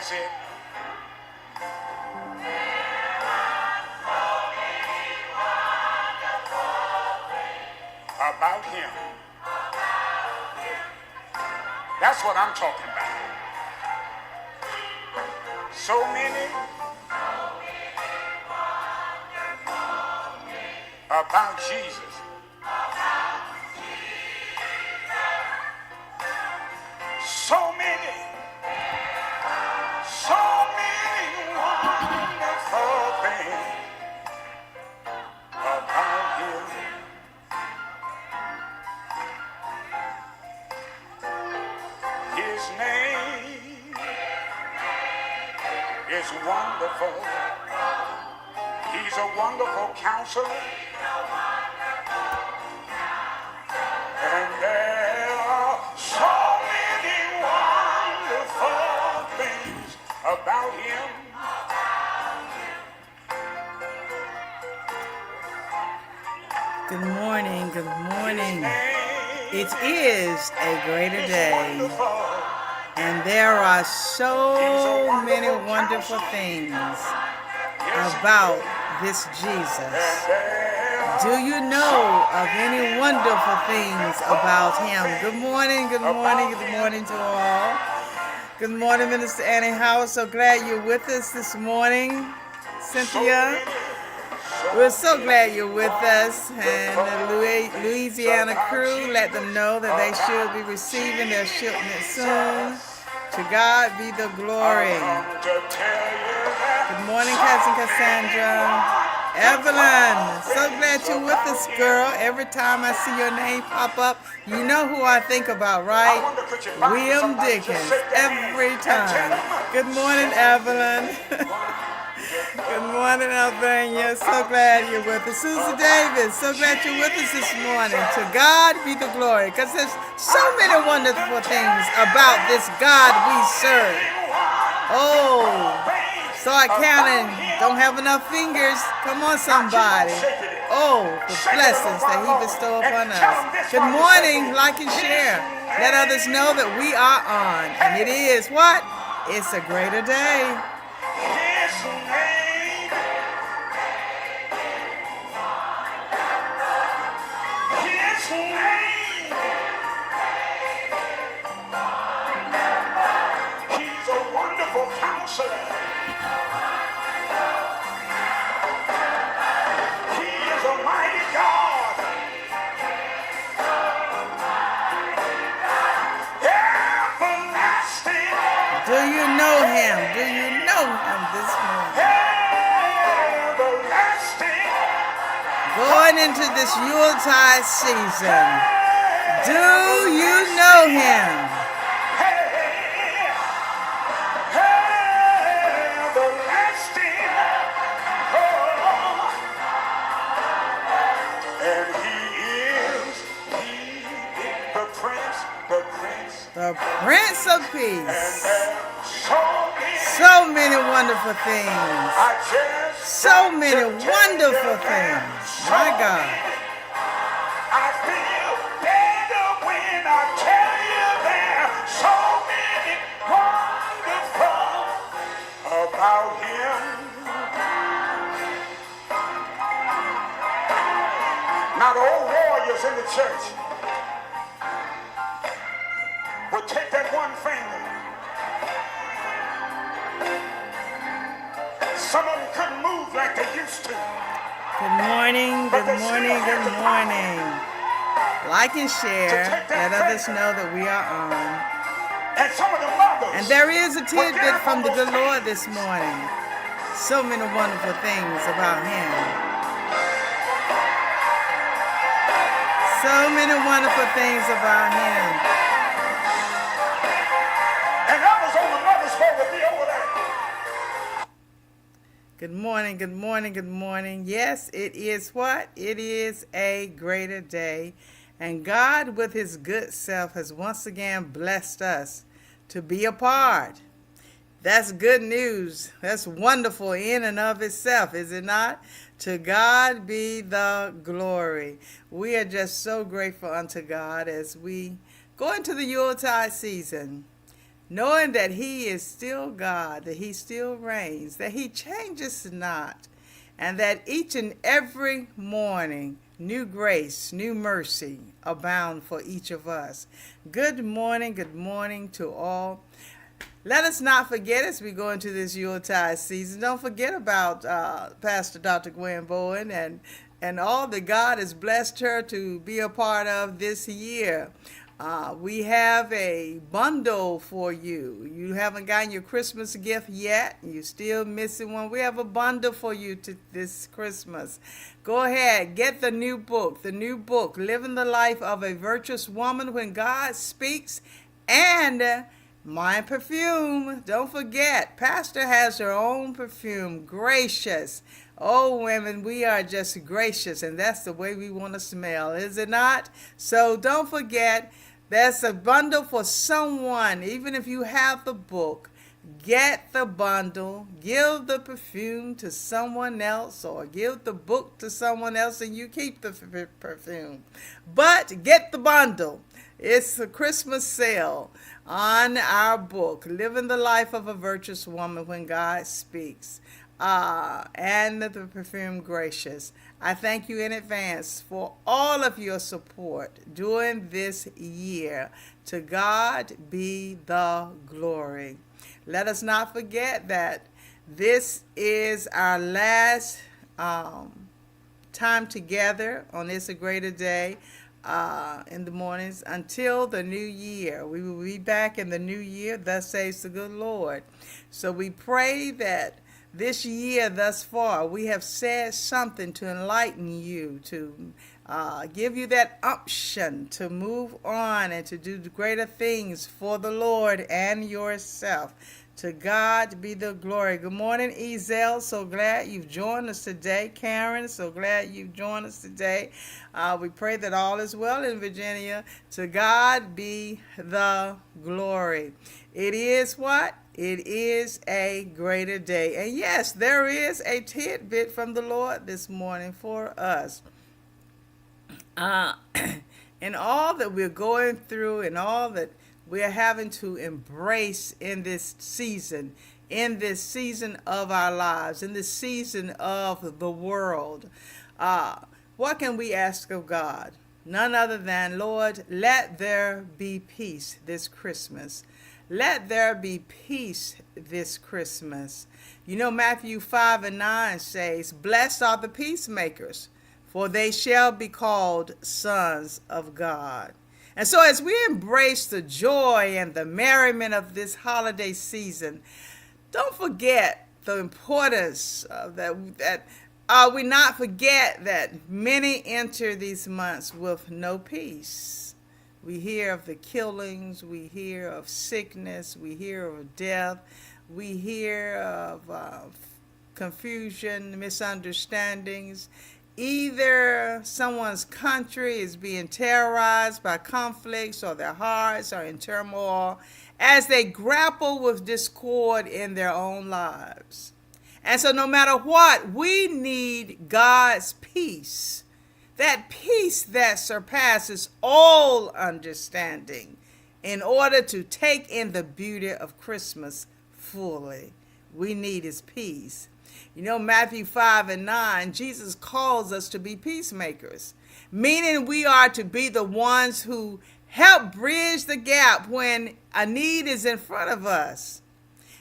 That's it. About him. That's what I'm talking about. So many about Jesus. So many wonderful things about him. His name is wonderful. He's a wonderful counselor. And there are so many wonderful things about him. Good morning, good morning. It is a greater day, and there are so many wonderful things about this Jesus. Do you know of any wonderful things about him? Good morning, good morning, good morning to all. Good morning, Minister Annie Howard. So glad you're with us this morning. Cynthia, we're so glad you're with us. And the Louisiana crew, let them know that they should be receiving their shipment soon. To God be the glory. Good morning, Cousin Cassandra. Evelyn, so glad you're with us, girl. Every time I see your name pop up, you know who I think about, right? William Dickens, every time. Good morning, Evelyn. Good morning, Albania. So glad you're with us. Susie Davis, so glad you're with us this morning. To God be the glory, because there's so many wonderful things about this God we serve. Oh, start counting. Don't have enough fingers. Come on, somebody. Oh, the blessings that he bestowed upon us. Good morning. Like and share. Let others know that we are on. And it is what? It's a greater day. He's a wonderful counselor. Do you know him? Do you know him this morning? Going into this Yuletide season, do you know him? And he is the Prince of Peace. So many wonderful things. So many wonderful things. My God. I feel better when I tell you there are so many wonderful about him. Now the old warriors in the church would take that one finger. Some of them couldn't move like they used to. Good morning, good morning, good morning. Like and share. Let others know that we are on. And some of the mothers. And there is a tidbit from the good Lord this morning. So many wonderful things about him. So many wonderful things about him. And others on the mother's boat will be over there. Good morning, good morning, good morning. Yes, it is what? It is a greater day. And God, with his good self, has once again blessed us to be a part. That's good news. That's wonderful in and of itself, is it not? To God be the glory. We are just so grateful unto God as we go into the Yuletide season. knowing that he is still God, that he still reigns, that he changes not, and that each and every morning new grace, new mercy abound for each of us. Good morning to all. Let us not forget as we go into this Yuletide season, don't forget about Pastor Dr. Gwen Bowen and all that God has blessed her to be a part of this year. We have a bundle for you. You haven't gotten your Christmas gift yet. You're still missing one. We have a bundle for you this Christmas. Go ahead, get the new book, Living the Life of a Virtuous Woman When God Speaks, and my perfume. Don't forget, Pastor has her own perfume, Gracious. Oh, women, we are just gracious, and that's the way we want to smell, is it not? So don't forget, there's a bundle for someone. Even if you have the book, get the bundle, give the perfume to someone else, or give the book to someone else and you keep the perfume. But get the bundle. It's a Christmas sale on our book, Living the Life of a Virtuous Woman When God Speaks, and the perfume Gracious. I thank you in advance for all of your support during this year. To God be the glory. Let us not forget that this is our last time together on this a greater day in the mornings until the new year. We will be back in the new year, thus says the good Lord. So we pray that this year thus far we have said something to enlighten you, to give you that option to move on and to do greater things for the Lord and yourself. To God be the glory. Good morning, Ezel. So glad you've joined us today. Karen, so glad you've joined us today. We pray that all is well in Virginia. To God be the glory. It is what? It is a greater day. And yes, there is a tidbit from the Lord this morning for us. In all that we're going through and all that we are having to embrace in this season of our lives, in this season of the world, what can we ask of God? None other than, Lord, let there be peace this Christmas. Let there be peace this Christmas. You know, Matthew 5:9 says, blessed are the peacemakers, for they shall be called sons of God. And so as we embrace the joy and the merriment of this holiday season, don't forget the importance of that we not forget that many enter these months with no peace. We hear of the killings, we hear of sickness, we hear of death, we hear of confusion, misunderstandings. Either someone's country is being terrorized by conflicts or their hearts are in turmoil as they grapple with discord in their own lives. And so no matter what, we need God's peace, that peace that surpasses all understanding, in order to take in the beauty of Christmas fully. We need his peace. You know, Matthew 5:9, Jesus calls us to be peacemakers, meaning we are to be the ones who help bridge the gap when a need is in front of us.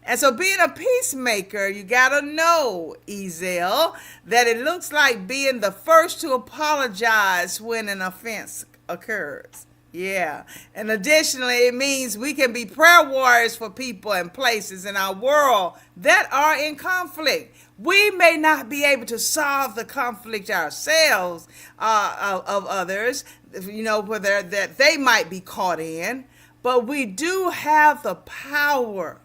And so being a peacemaker, you got to know, Ezel, that it looks like being the first to apologize when an offense occurs. Yeah. And additionally, it means we can be prayer warriors for people and places in our world that are in conflict. We may not be able to solve the conflict ourselves of others, you know, whether that they might be caught in, but we do have the power.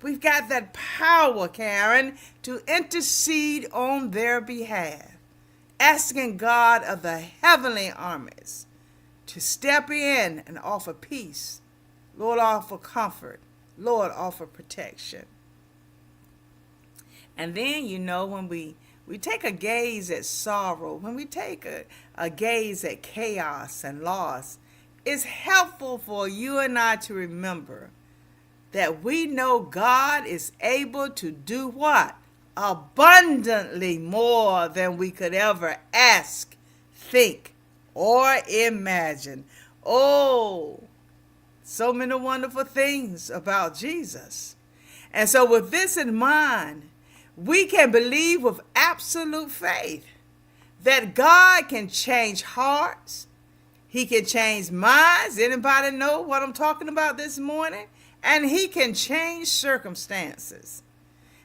We've got that power, Karen, to intercede on their behalf, asking God of the heavenly armies to step in and offer peace. Lord, offer comfort. Lord, offer protection. And then, you know, when we take a gaze at sorrow, when we take a gaze at chaos and loss, it's helpful for you and I to remember that we know God is able to do what? Abundantly more than we could ever ask, think, or imagine. Oh, so many wonderful things about Jesus. And so with this in mind, we can believe with absolute faith that God can change hearts. He can change minds. Anybody know what I'm talking about this morning? And he can change circumstances.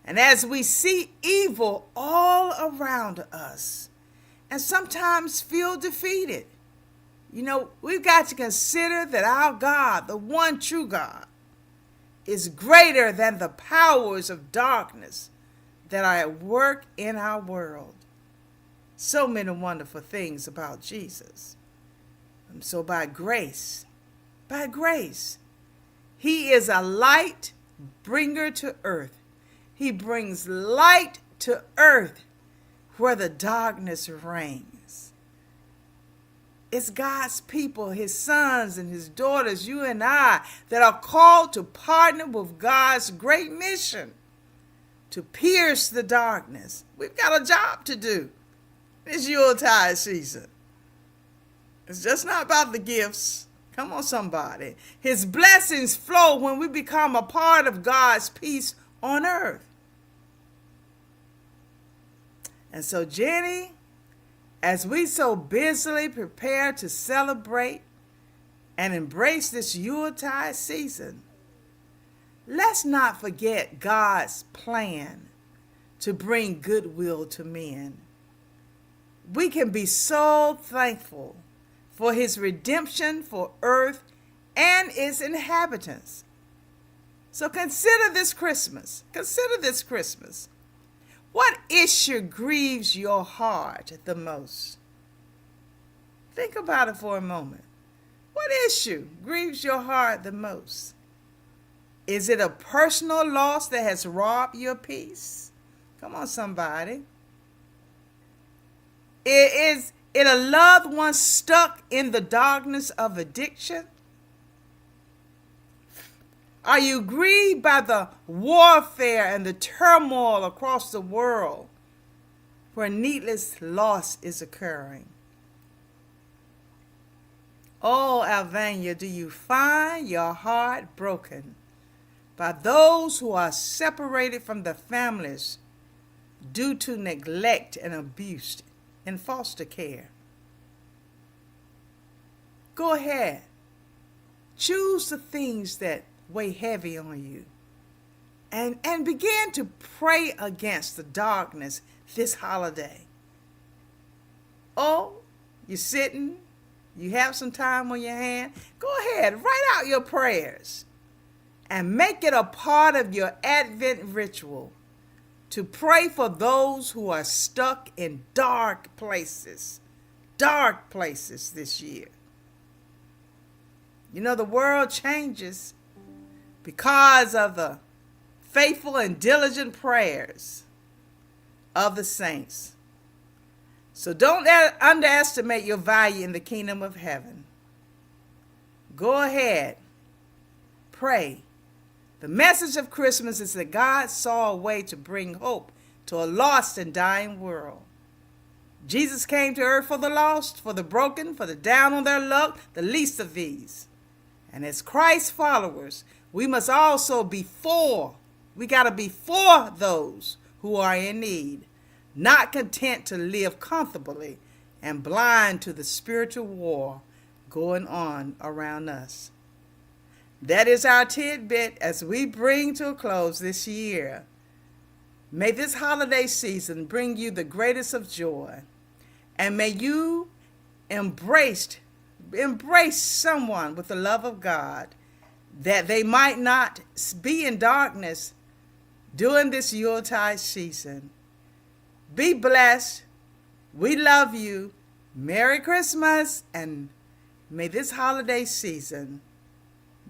And as we see evil all around us and sometimes feel defeated, we've got to consider that our God, the one true God, is greater than the powers of darkness that are at work in our world. So many wonderful things about Jesus. And so by grace, he is a light bringer to earth. He brings light to earth where the darkness reigns. It's God's people, his sons and his daughters, you and I, that are called to partner with God's great mission to pierce the darkness. We've got a job to do. It's Yuletide season. It's just not about the gifts. Come on, somebody. His blessings flow when we become a part of God's peace on earth. And so, Jenny, as we so busily prepare to celebrate and embrace this Yuletide season, let's not forget God's plan to bring goodwill to men. We can be so thankful for his redemption for earth and its inhabitants. So consider this Christmas. What issue grieves your heart the most? Think about it for a moment. What issue grieves your heart the most? Is it a personal loss that has robbed your peace? Come on, somebody. Is it a loved one stuck in the darkness of addiction? Are you grieved by the warfare and the turmoil across the world where needless loss is occurring? Oh, Alvania, do you find your heart broken by those who are separated from their families due to neglect and abuse in foster care? Go ahead. Choose the things that weigh heavy on you and begin to pray against the darkness this holiday. Oh, you're sitting, you have some time on your hand. Go ahead, write out your prayers and make it a part of your Advent ritual to pray for those who are stuck in dark places this year. The world changes because of the faithful and diligent prayers of the saints. So don't underestimate your value in the kingdom of heaven. Go ahead, pray. The message of Christmas is that God saw a way to bring hope to a lost and dying world. Jesus came to earth for the lost, for the broken, for the down on their luck, the least of these. And as Christ's followers, we must also be for those who are in need, not content to live comfortably and blind to the spiritual war going on around us. That is our tidbit as we bring to a close this year. May this holiday season bring you the greatest of joy, and may you embrace someone with the love of God, that they might not be in darkness during this Yuletide season. Be blessed. We love you. Merry Christmas, and may this holiday season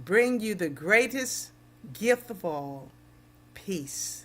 bring you the greatest gift of all, peace.